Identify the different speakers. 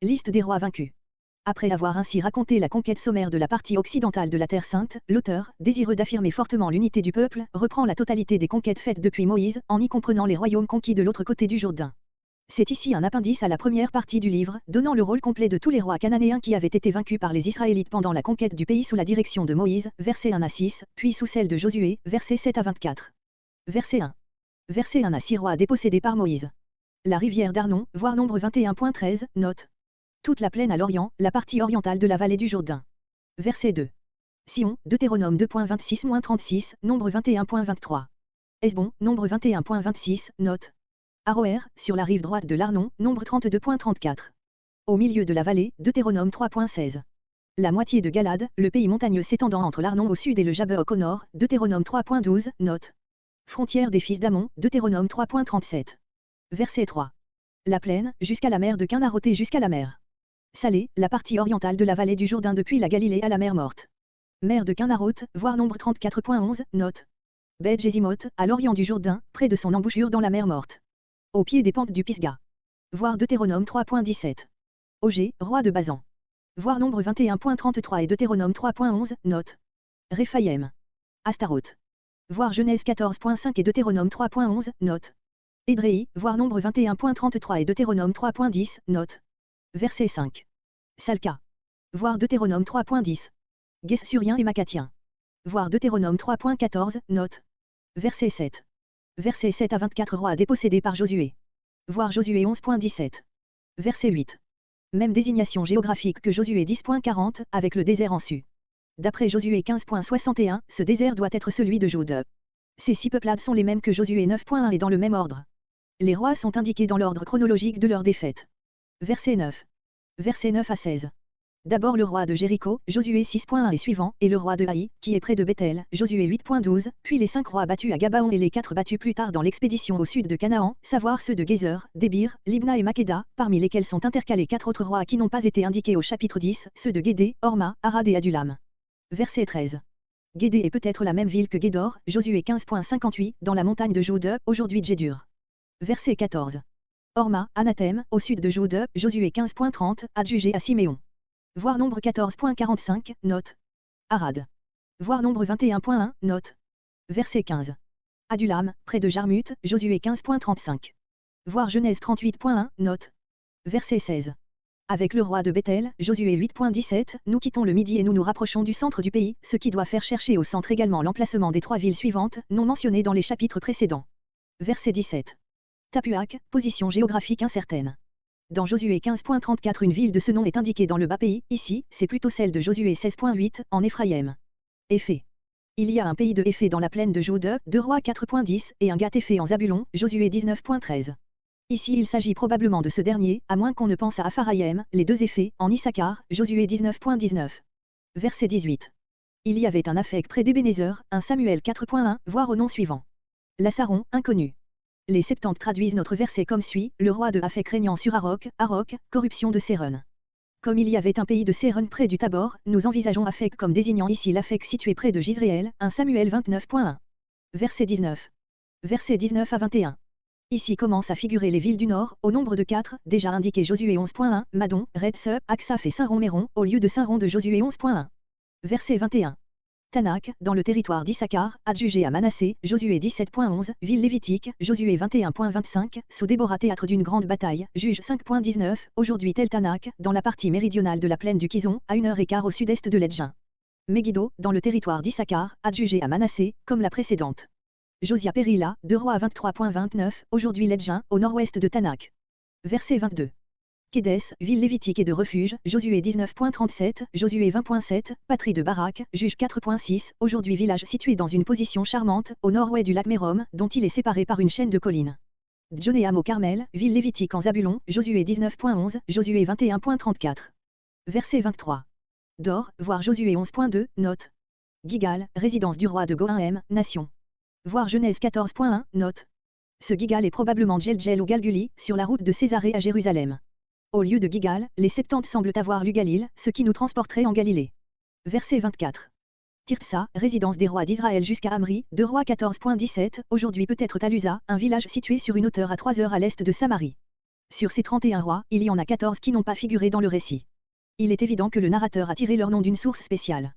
Speaker 1: Liste des rois vaincus. Après avoir ainsi raconté la conquête sommaire de la partie occidentale de la Terre Sainte, l'auteur, désireux d'affirmer fortement l'unité du peuple, reprend la totalité des conquêtes faites depuis Moïse, en y comprenant les royaumes conquis de l'autre côté du Jourdain. C'est ici un appendice à la première partie du livre, donnant le rôle complet de tous les rois cananéens qui avaient été vaincus par les Israélites pendant la conquête du pays sous la direction de Moïse, versets 1 à 6, puis sous celle de Josué, versets 7 à 24. Verset 1. Verset 1 à 6 rois dépossédés par Moïse. La rivière d'Arnon, voir nombre 21.13, note. Toute la plaine à l'Orient, la partie orientale de la vallée du Jourdain. Verset 2. Sion, Deutéronome 2.26-36, nombre 21.23. Hesbon, nombre 21.26, note. Aroër, sur la rive droite de l'Arnon, nombre 32.34. Au milieu de la vallée, Deutéronome 3.16. La moitié de Galade, le pays montagneux s'étendant entre l'Arnon au sud et le Jabbok au nord, Deutéronome 3.12, note. Frontière des fils d'Amon, Deutéronome 3.37. Verset 3. La plaine, jusqu'à la mer de Quinaroté jusqu'à la mer Salée, la partie orientale de la vallée du Jourdain depuis la Galilée à la mer Morte. Mer de Quinarote, voir nombre 34.11, note. Beth Jésimoth, à l'orient du Jourdain, près de son embouchure dans la mer Morte. Au pied des pentes du Pisga. Voir Deutéronome 3.17. Ogé, roi de Bazan. Voir nombre 21.33 et Deutéronome 3.11, note. Réphaïm. Astaroth. Voir Genèse 14.5 et Deutéronome 3.11, note. Édréi, voir nombre 21.33 et Deutéronome 3.10, note. Verset 5. Salca. Voir Deutéronome 3.10. Guessurien et Macatien. Voir Deutéronome 3.14, note. Verset 7. Verset 7 à 24 rois dépossédés par Josué. Voir Josué 11.17. Verset 8. Même désignation géographique que Josué 10.40, avec le désert en su. D'après Josué 15.61, ce désert doit être celui de Juda. Ces 6 peuplades sont les mêmes que Josué 9.1 et dans le même ordre. Les rois sont indiqués dans l'ordre chronologique de leur défaite. Verset 9. Verset 9 à 16. D'abord le roi de Jéricho, Josué 6.1 et suivant, et le roi de Haï, qui est près de Bethel, Josué 8.12, puis les 5 rois battus à Gabaon et les 4 battus plus tard dans l'expédition au sud de Canaan, savoir ceux de Gézer, Débir, Libna et Makeda, parmi lesquels sont intercalés 4 autres rois qui n'ont pas été indiqués au chapitre 10, ceux de Guédé, Orma, Arad et Adulam. Verset 13. Guédé est peut-être la même ville que Guédor, Josué 15.58, dans la montagne de Jude, aujourd'hui Djedur. Verset 14. Orma, Anathème, au sud de Jude, Josué 15.30, adjugé à Siméon. Voir nombre 14.45, note. Arad. Voir nombre 21.1, note. Verset 15. Adulam, près de Jarmut, Josué 15.35. Voir Genèse 38.1, note. Verset 16. Avec le roi de Bethel, Josué 8.17, nous quittons le Midi et nous nous rapprochons du centre du pays, ce qui doit faire chercher au centre également l'emplacement des 3 villes suivantes, non mentionnées dans les chapitres précédents. Verset 17. Tapuac, position géographique incertaine. Dans Josué 15.34 une ville de ce nom est indiquée dans le bas pays, ici, c'est plutôt celle de Josué 16.8, en Éphraïm. Éphé. Il y a un pays de Éphé dans la plaine de Jude, 2 Rois 4.10, et un Gath Éphé en Zabulon, Josué 19.13. Ici il s'agit probablement de ce dernier, à moins qu'on ne pense à Apharaïm, les 2 Éphés, en Issachar, Josué 19.19. Verset 18. Il y avait un Aphek près d'Ebenezer, un Samuel 4.1, voire au nom suivant. Lassaron, inconnu. Les 70 traduisent notre verset comme suit, le roi de Aphek régnant sur Arok, corruption de Séron. Comme il y avait un pays de Séron près du Tabor, nous envisageons Aphek comme désignant ici l'Aphek situé près de Gisréel, 1 Samuel 29.1. Verset 19. Verset 19 à 21. Ici commencent à figurer les villes du nord, au nombre de 4, déjà indiqué Josué 11.1, Madon, Redse, Aksaph et Saint-Ron-Méron, au lieu de Saint-Ron de Josué 11.1. Verset 21. Tanak, dans le territoire d'Issachar, adjugé à Manassé, Josué 17.11, ville lévitique, Josué 21.25, sous Déborah théâtre d'une grande bataille, Juge 5.19, aujourd'hui tel Tanak, dans la partie méridionale de la plaine du Kizon, à 1h15 au sud-est de l'Edgin. Megiddo, dans le territoire d'Issachar, adjugé à Manassé, comme la précédente. Josia Périla, 2 Rois 23.29, aujourd'hui l'Edgin, au nord-ouest de Tanak. Verset 22. Kédès, ville lévitique et de refuge, Josué 19.37, Josué 20.7, patrie de Barak, Juge 4.6, aujourd'hui village situé dans une position charmante, au nord-ouest du lac Mérom, dont il est séparé par une chaîne de collines. Djonéam au Carmel, ville lévitique en Zabulon, Josué 19.11, Josué 21.34. Verset 23. Dor, voir Josué 11.2, note. Gigal, résidence du roi de Goïm, nation. Voir Genèse 14.1, note. Ce Gigal est probablement Djeldjel ou Galguli, sur la route de Césarée à Jérusalem. Au lieu de Gigal, les 70 semblent avoir lu Galil, ce qui nous transporterait en Galilée. Verset 24. Tirtsa, résidence des rois d'Israël jusqu'à Amri, 2 Rois 14.17, aujourd'hui peut-être Talusa, un village situé sur une hauteur à 3 heures à l'est de Samarie. Sur ces 31 rois, il y en a 14 qui n'ont pas figuré dans le récit. Il est évident que le narrateur a tiré leur nom d'une source spéciale.